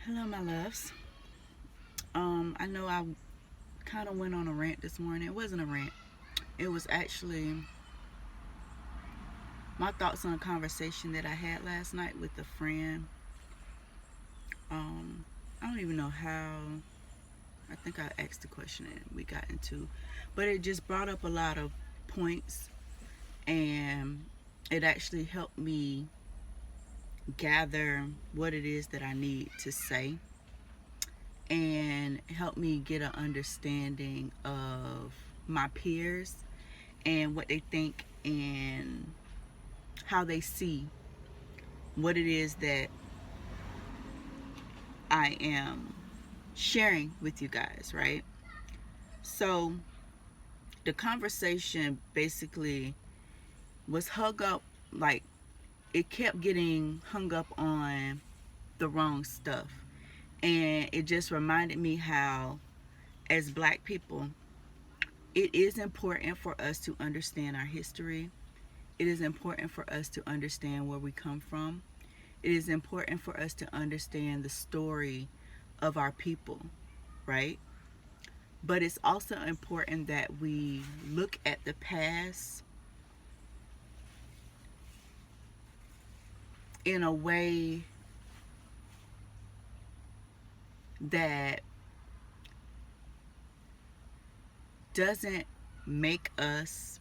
Hello, my loves. I know I kind of went on a rant this morning. It wasn't a rant. It was actually my thoughts on a conversation that I had last night with a friend. I don't even know how. I think I asked the question and we got into, but it just brought up a lot of points, and it actually helped me gather what it is that I need to say and help me get an understanding of my peers and what they think and how they see what it is that I am sharing with you guys, right? So the conversation basically was hung up, like it kept getting hung up on the wrong stuff. And it just reminded me how, as Black people, it is important for us to understand our history. It is important for us to understand where we come from. It is important for us to understand the story of our people, right? But it's also important that we look at the past in a way that doesn't make us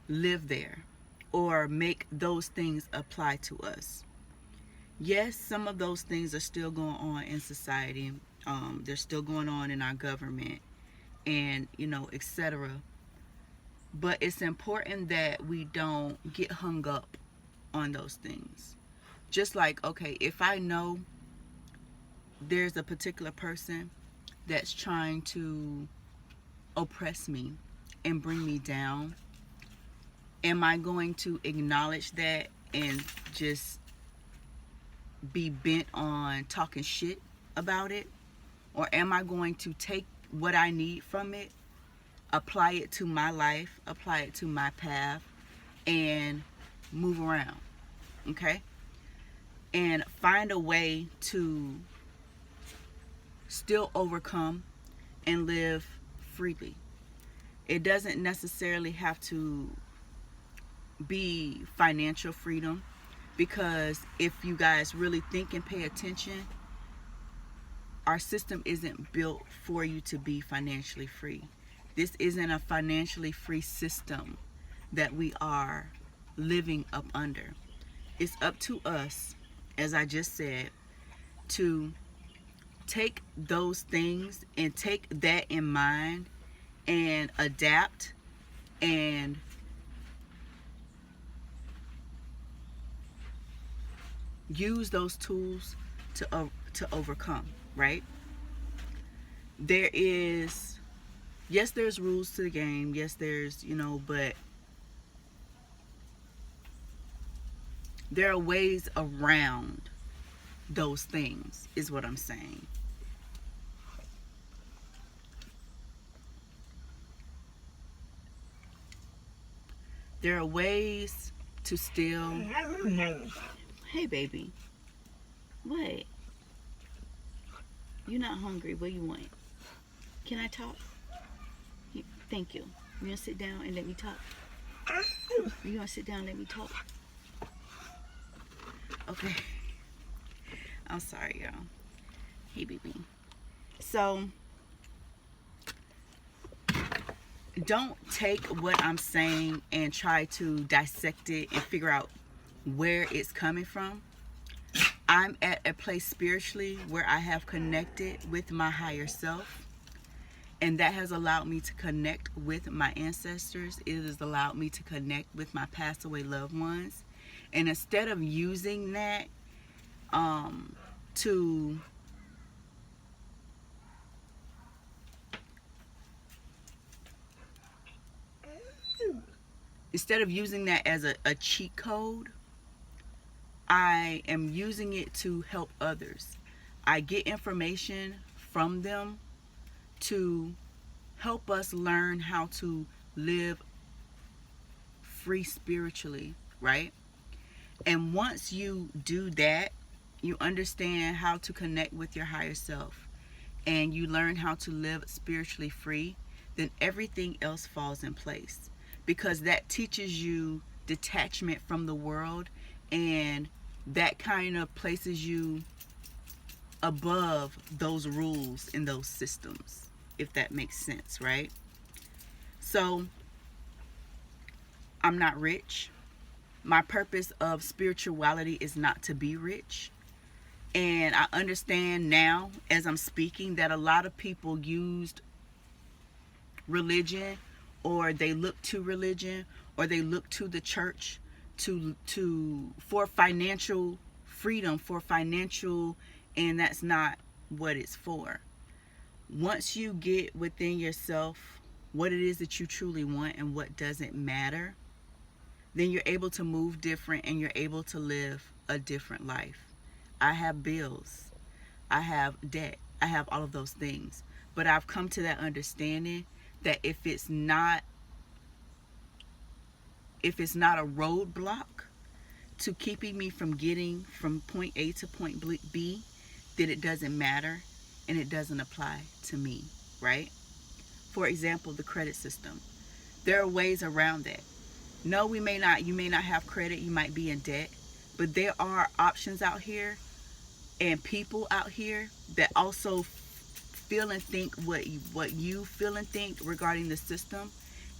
live there or make those things apply to us. Yes, some of those things are still going on in society. They're still going on in our government and, etc. But it's important that we don't get hung up on those things. Just like, okay, if I know there's a particular person that's trying to oppress me and bring me down, am I going to acknowledge that and just be bent on talking shit about it? Or am I going to take what I need from it, apply it to my life, apply it to my path, and move around, okay? And find a way to still overcome and live freely. It doesn't necessarily have to be financial freedom, because if you guys really think and pay attention, our system isn't built for you to be financially free. This isn't a financially free system that we are living up under. It's up to us, as I just said, to take those things and take that in mind and adapt and use those tools to overcome, right? There is, yes, there's rules to the game. Yes, there's, but there are ways around those things, is what I'm saying. There are ways to still. Hey, baby. What? You're not hungry. What do you want? Can I talk? Thank you. You gonna sit down and let me talk? You gonna sit down and let me talk? Okay. I'm sorry, y'all. Hey, baby. So, don't take what I'm saying and try to dissect it and figure out where it's coming from. I'm at a place spiritually where I have connected with my higher self, and that has allowed me to connect with my ancestors. It has allowed me to connect with my passed away loved ones. And instead of using that to as a cheat code, I am using it to help others. I get information from them to help us learn how to live free spiritually, right? And once you do that, you understand how to connect with your higher self, and you learn how to live spiritually free, then everything else falls in place, because that teaches you detachment from the world, and that kind of places you above those rules and those systems, if that makes sense, right? So I'm not rich. My purpose of spirituality is not to be rich. And I understand now, as I'm speaking, that a lot of people used religion, or they look to religion, or they look to the church for financial freedom, for financial, and that's not what it's for. Once you get within yourself what it is that you truly want and what doesn't matter, then you're able to move different and you're able to live a different life. I have bills, I have debt, I have all of those things. But I've come to that understanding that if it's not a roadblock to keeping me from getting from point A to point B, then it doesn't matter and it doesn't apply to me, right? For example, the credit system. There are ways around that. No, you may not have credit, you might be in debt, but there are options out here and people out here that also feel and think what you feel and think regarding the system,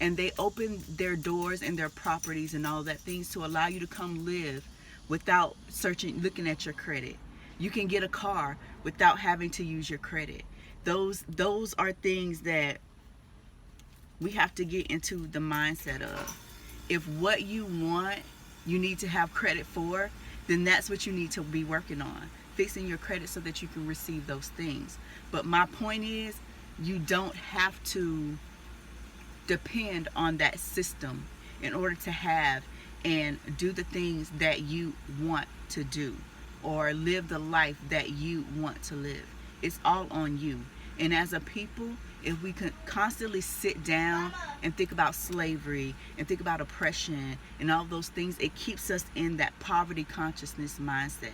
and they open their doors and their properties and all that things to allow you to come live without looking at your credit. You can get a car without having to use your credit. Those are things that we have to get into the mindset of. If what you want, you need to have credit for, then that's what you need to be working on. Fixing your credit so that you can receive those things. But my point is, you don't have to depend on that system in order to have and do the things that you want to do, or live the life that you want to live. It's all on you. And as a people, if we can constantly sit down and think about slavery and think about oppression and all those things, it keeps us in that poverty consciousness mindset.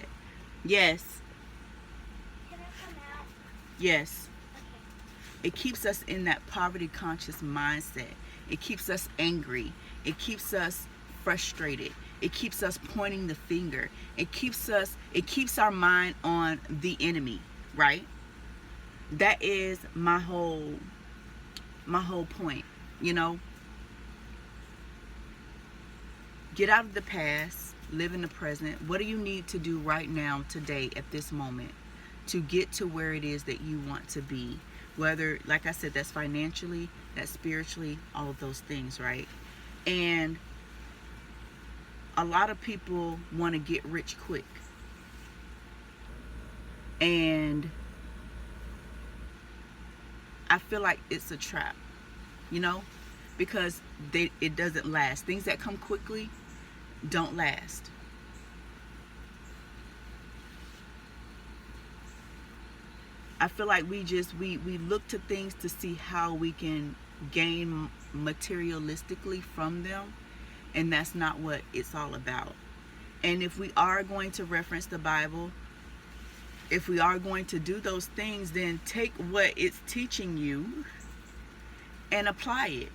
Yes. Can I come out? Yes. Okay. It keeps us in that poverty conscious mindset. It keeps us angry. It keeps us frustrated. It keeps us pointing the finger. It keeps our mind on the enemy, right? That is my whole point, you know. Get out of the past, live in the present. What do you need to do right now, today, at this moment, to get to where it is that you want to be? Whether, like I said, that's financially, that's spiritually, all of those things, right? And a lot of people want to get rich quick. And I feel like it's a trap, you know, because it doesn't last. Things that come quickly don't last. I feel like we look to things to see how we can gain materialistically from them, and that's not what it's all about. And if we are going to reference the Bible, if we are going to do those things, then take what it's teaching you and apply it.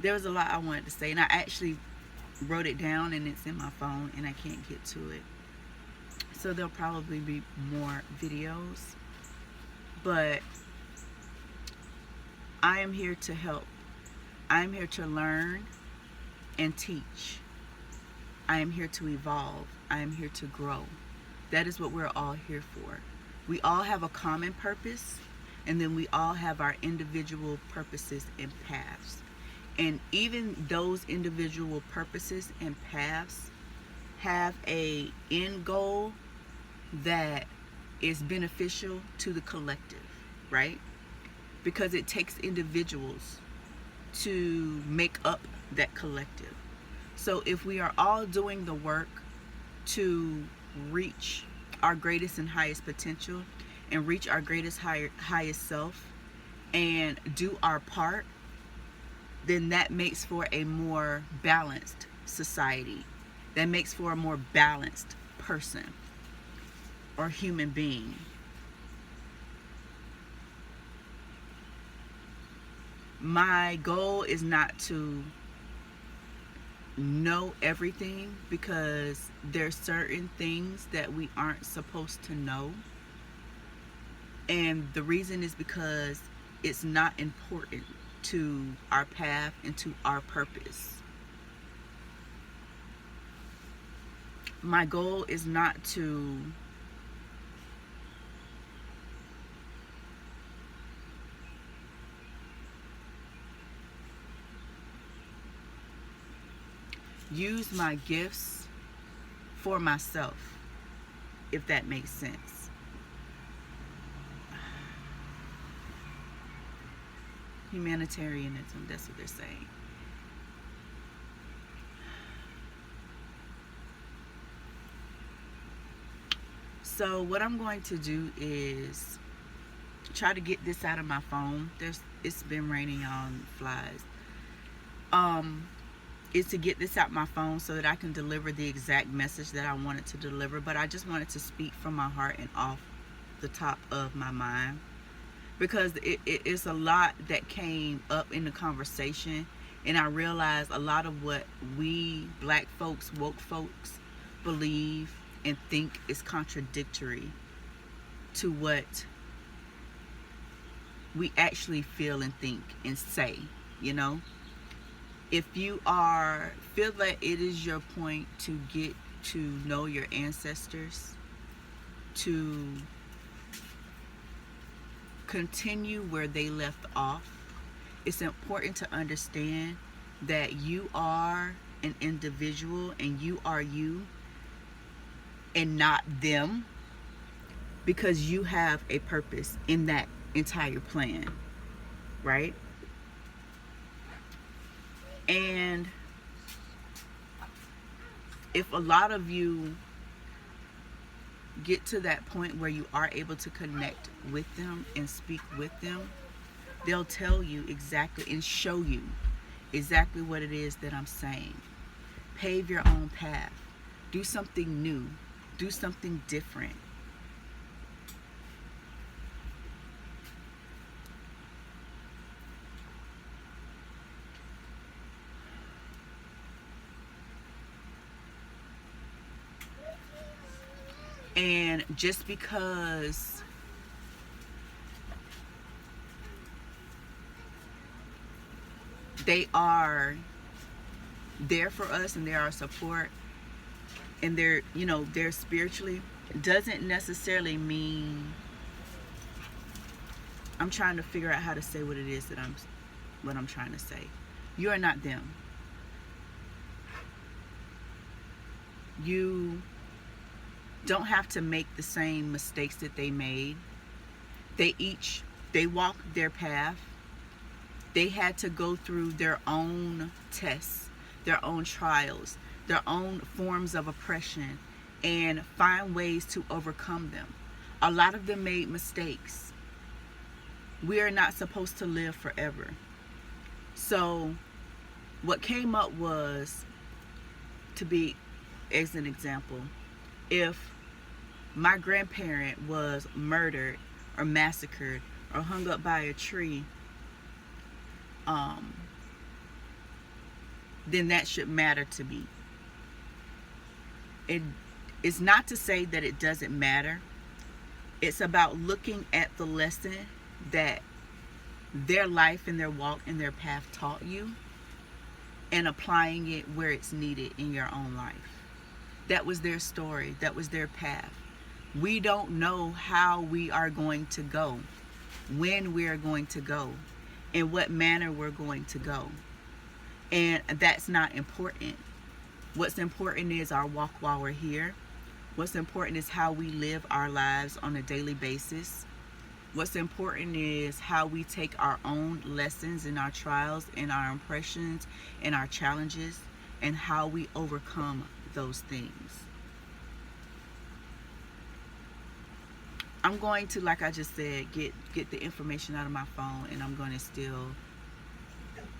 There was a lot I wanted to say, and I actually wrote it down, and it's in my phone, and I can't get to it. So there'll probably be more videos, but I am here to help. I am here to learn and teach. I am here to evolve. I am here to grow. That is what we're all here for. We all have a common purpose, and then we all have our individual purposes and paths. And even those individual purposes and paths have a end goal that is beneficial to the collective, right? Because it takes individuals to make up that collective. So if we are all doing the work to reach our greatest and highest potential, and reach our greatest highest self and do our part, then that makes for a more balanced society. That makes for a more balanced person or human being. My goal is not to know everything, because there's certain things that we aren't supposed to know. And the reason is because it's not important to our path and to our purpose. My goal is not to use my gifts for myself, if that makes sense. Humanitarianism, that's what they're saying. So what I'm going to do is try to get this out of my phone. It's been raining on flies. Is to get this out my phone so that I can deliver the exact message that I wanted to deliver. But I just wanted to speak from my heart and off the top of my mind, because it is a lot that came up in the conversation, and I realized a lot of what we black folks, woke folks, believe and think is contradictory to what we actually feel and think and say, you know. If you feel that it is your point to get to know your ancestors, to continue where they left off, it's important to understand that you are an individual and you are you and not them, because you have a purpose in that entire plan, right? And if a lot of you get to that point where you are able to connect with them and speak with them, they'll tell you exactly and show you exactly what it is that I'm saying. Pave your own path. Do something new. Do something different. And just because they are there for us and they're our support and they're, they're spiritually, doesn't necessarily mean, I'm trying to figure out how to say what it is that I'm trying to say. You are not them. You don't have to make the same mistakes that they made. They walked their path. They had to go through their own tests, their own trials, their own forms of oppression, and find ways to overcome them. A lot of them made mistakes. We are not supposed to live forever. So what came up was, to be as an example, if my grandparent was murdered or massacred or hung up by a tree, then that should matter to me. It's not to say that it doesn't matter. It's about looking at the lesson that their life and their walk and their path taught you and applying it where it's needed in your own life. That was their story. That was their path. We don't know how we are going to go, when we are going to go, in what manner we're going to go. And that's not important. What's important is our walk while we're here. What's important is how we live our lives on a daily basis. What's important is how we take our own lessons and our trials and our impressions and our challenges and how we overcome those things. I'm going to, like I just said, get the information out of my phone, and I'm going to still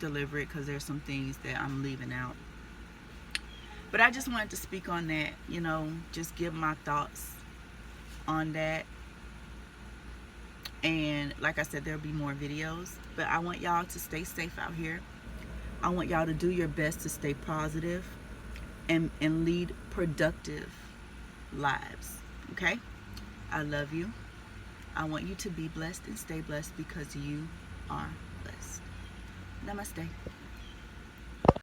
deliver it because there's some things that I'm leaving out. But I just wanted to speak on that, just give my thoughts on that. And like I said, there'll be more videos, but I want y'all to stay safe out here. I want y'all to do your best to stay positive and lead productive lives. Okay? I love you. I want you to be blessed and stay blessed because you are blessed. Namaste.